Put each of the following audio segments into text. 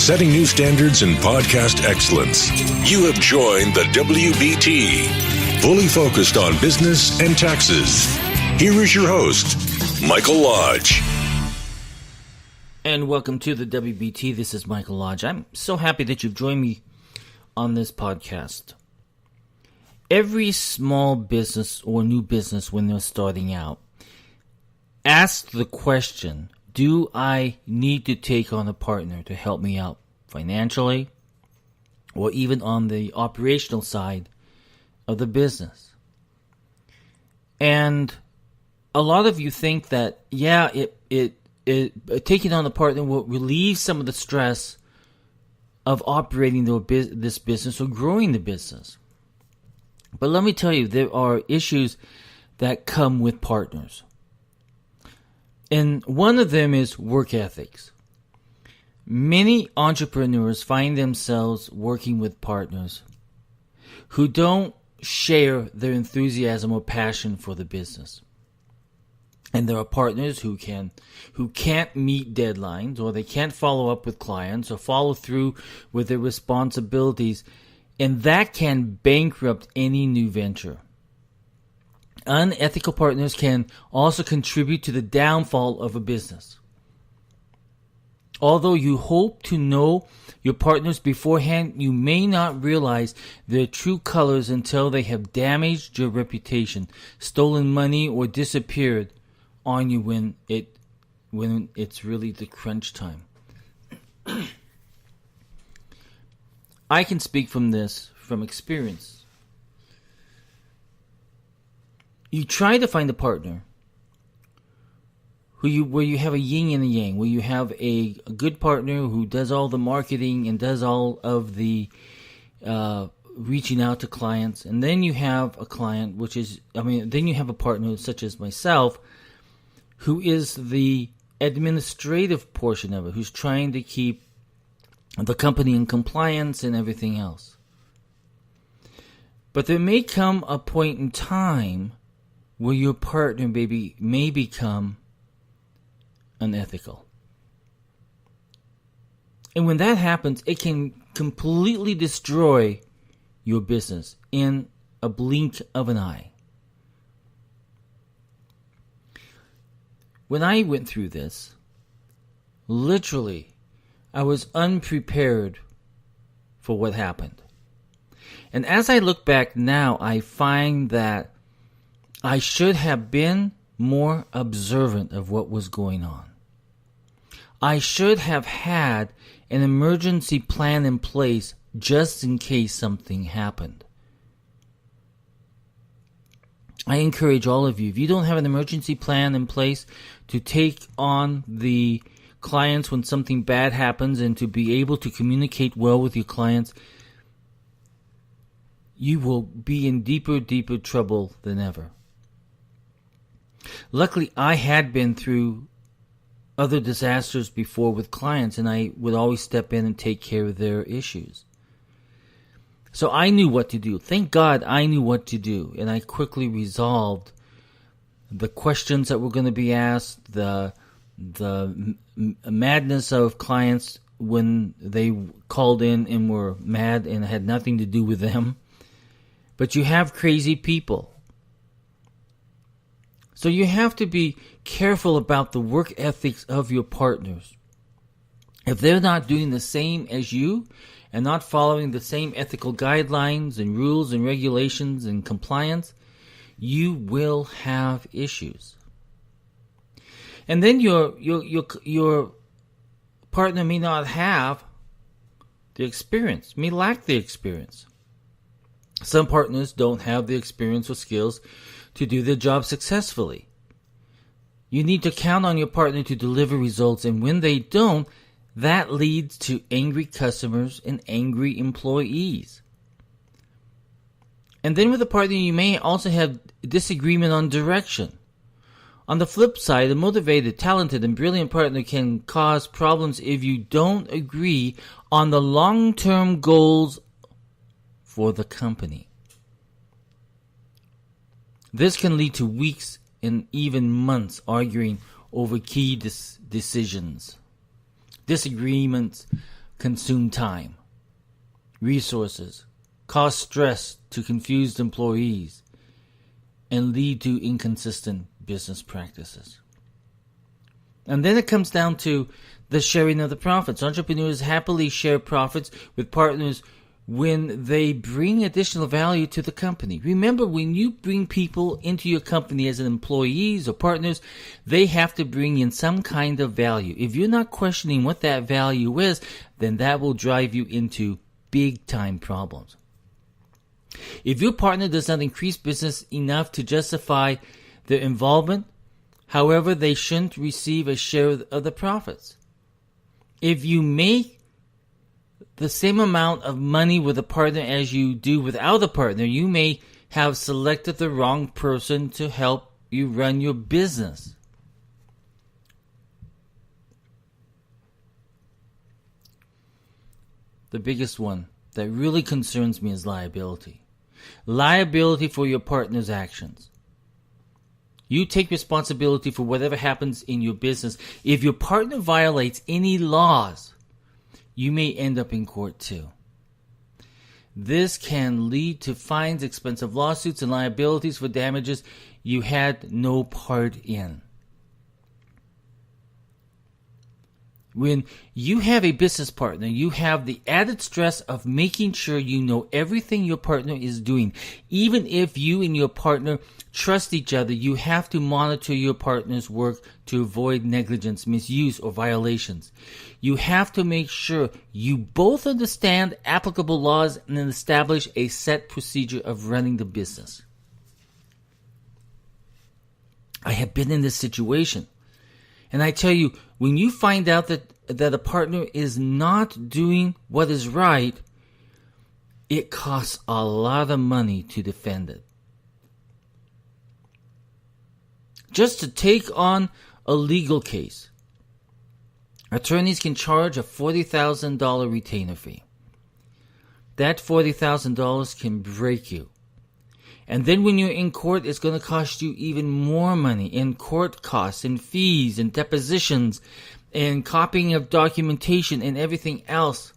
setting new standards in podcast excellence. You have joined the WBT, fully focused on business and taxes. Here is your host, Michael Lodge. And welcome to the WBT. This is Michael Lodge. I'm so happy that you've joined me on this podcast. Every small business or new business when they're starting out, ask the question, do I need to take on a partner to help me out financially or even on the operational side of the business? And a lot of you think that, taking on a partner will relieve some of the stress of operating this business or growing the business. But let me tell you, there are issues that come with partners. And one of them is work ethics. Many entrepreneurs find themselves working with partners who don't share their enthusiasm or passion for the business. And there are partners who can't meet deadlines, or they can't follow up with clients or follow through with their responsibilities, and that can bankrupt any new venture. Unethical partners can also contribute to the downfall of a business. Although you hope to know your partners beforehand, you may not realize their true colors until they have damaged your reputation, stolen money, or disappeared on you when it's really the crunch time. I can speak from experience. You try to find a partner where you have a yin and a yang, where you have a good partner who does all the marketing and does all of the reaching out to clients, and then you have a then you have a partner such as myself, who is the administrative portion of it, who's trying to keep the company in compliance and everything else. But there may come a point in time where your partner may become unethical. And when that happens, it can completely destroy your business in a blink of an eye. When I went through this, literally, I was unprepared for what happened. And as I look back now, I find that I should have been more observant of what was going on. I should have had an emergency plan in place just in case something happened. I encourage all of you, if you don't have an emergency plan in place to take on the clients when something bad happens and to be able to communicate well with your clients, you will be in deeper trouble than ever. Luckily, I had been through other disasters before with clients, and I would always step in and take care of their issues. So I knew what to do. Thank God I knew what to do, and I quickly resolved the questions that were going to be asked, the madness of clients when they called in and were mad and had nothing to do with them. But you have crazy people. So you have to be careful about the work ethics of your partners. If they're not doing the same as you and not following the same ethical guidelines and rules and regulations and compliance, you will have issues. And then your partner may not have the experience, may lack the experience. Some partners don't have the experience or skills to do their job successfully. You need to count on your partner to deliver results, and when they don't, that leads to angry customers and angry employees. And then with a partner, you may also have disagreement on direction. On the flip side, a motivated, talented, and brilliant partner can cause problems if you don't agree on the long-term goals for the company. This can lead to weeks and even months arguing over key decisions. Disagreements consume time, resources, cause stress to confused employees, and lead to inconsistent business practices. And then it comes down to the sharing of the profits. Entrepreneurs happily share profits with partners when they bring additional value to the company. Remember, when you bring people into your company as employees or partners, they have to bring in some kind of value. If you're not questioning what that value is, then that will drive you into big time problems. If your partner does not increase business enough to justify their involvement, however, they shouldn't receive a share of the profits. If you make the same amount of money with a partner as you do without a partner, you may have selected the wrong person to help you run your business. The biggest one that really concerns me is liability. Liability for your partner's actions. You take responsibility for whatever happens in your business. If your partner violates any laws, you may end up in court too. This can lead to fines, expensive lawsuits, and liabilities for damages you had no part in. When you have a business partner, you have the added stress of making sure you know everything your partner is doing. Even if you and your partner trust each other, you have to monitor your partner's work to avoid negligence, misuse, or violations. You have to make sure you both understand applicable laws and establish a set procedure of running the business. I have been in this situation. And I tell you, when you find out that a partner is not doing what is right, it costs a lot of money to defend it. Just to take on a legal case, attorneys can charge a $40,000 retainer fee. That $40,000 can break you. And then when you're in court, it's going to cost you even more money in court costs and fees and depositions and copying of documentation and everything else.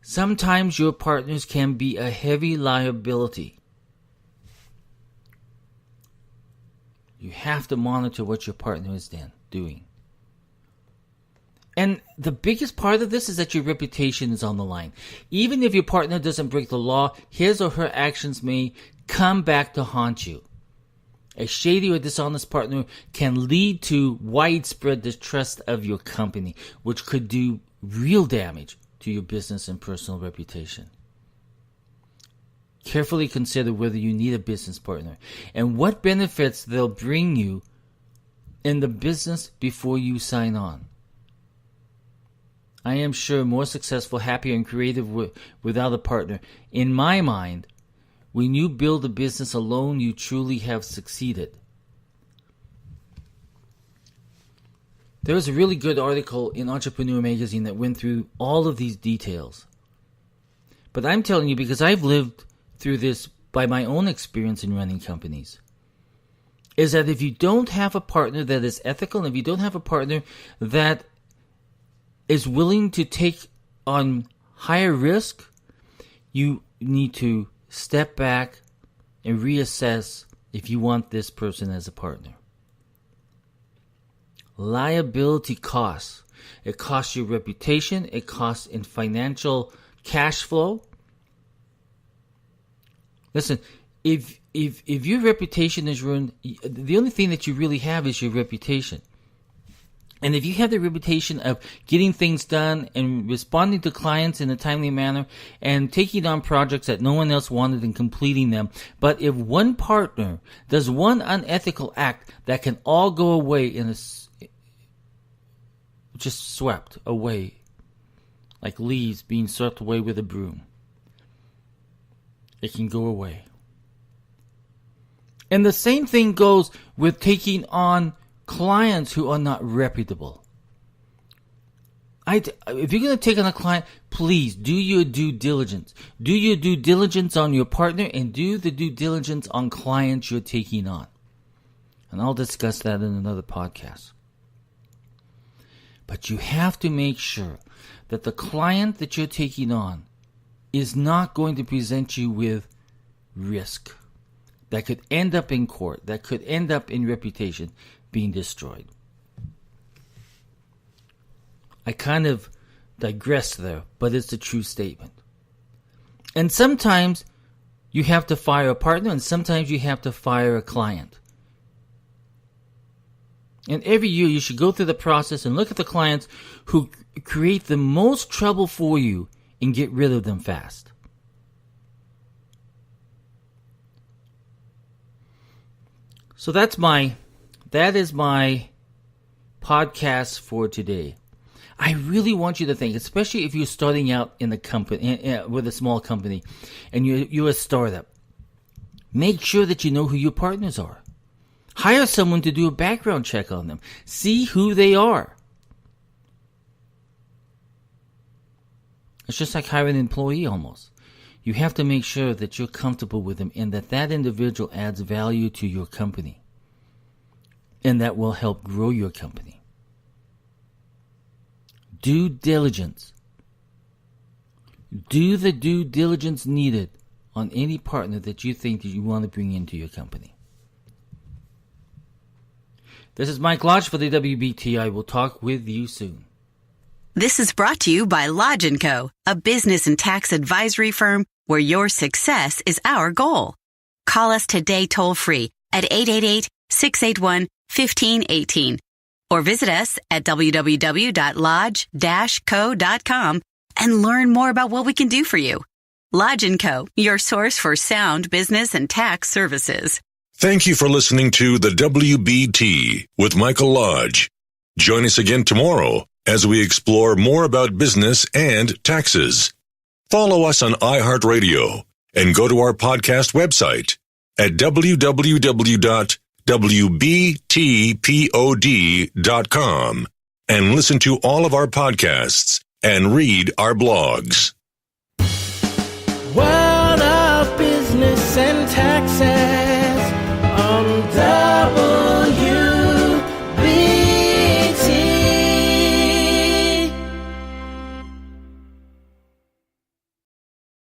Sometimes your partners can be a heavy liability. You have to monitor what your partner is then doing. And the biggest part of this is that your reputation is on the line. Even if your partner doesn't break the law, his or her actions may come back to haunt you. A shady or dishonest partner can lead to widespread distrust of your company, which could do real damage to your business and personal reputation. Carefully consider whether you need a business partner and what benefits they'll bring you in the business before you sign on. I am sure more successful, happier, and creative without a partner. In my mind, when you build a business alone, you truly have succeeded. There was a really good article in Entrepreneur Magazine that went through all of these details. But I'm telling you, because I've lived through this by my own experience in running companies, is that if you don't have a partner that is ethical, and if you don't have a partner that is willing to take on higher risk, you need to step back and reassess if you want this person as a partner. Liability costs. It costs your reputation. It costs in financial cash flow. Listen, if your reputation is ruined, the only thing that you really have is your reputation. And if you have the reputation of getting things done and responding to clients in a timely manner and taking on projects that no one else wanted and completing them, but if one partner does one unethical act, that can all go away just swept away, like leaves being swept away with a broom. It can go away. And the same thing goes with taking on clients who are not reputable. If you're going to take on a client, please do your due diligence. Do your due diligence on your partner and do the due diligence on clients you're taking on. And I'll discuss that in another podcast. But you have to make sure that the client that you're taking on is not going to present you with risk that could end up in court, that could end up in reputation being destroyed. I kind of digressed there, but it's a true statement. And sometimes you have to fire a partner, and sometimes you have to fire a client. And every year you should go through the process and look at the clients who create the most trouble for you and get rid of them fast. So that is my podcast for today. I really want you to think, especially if you're starting out in a company with a small company and you're a startup, make sure that you know who your partners are. Hire someone to do a background check on them. See who they are. It's just like hiring an employee almost. You have to make sure that you're comfortable with them and that individual adds value to your company. And that will help grow your company. Due diligence. Do the due diligence needed on any partner that you think that you want to bring into your company. This is Mike Lodge for the WBT. I will talk with you soon. This is brought to you by Lodge & Co., a business and tax advisory firm where your success is our goal. Call us today toll-free at 888-681-1518 or visit us at www.lodge-co.com and learn more about what we can do for you. Lodge & Co., your source for sound business and tax services. Thank you for listening to the WBT with Michael Lodge. Join us again tomorrow as we explore more about business and taxes. Follow us on iHeartRadio and go to our podcast website at www.wbtpod.com and listen to all of our podcasts and read our blogs. World of Business and Taxes on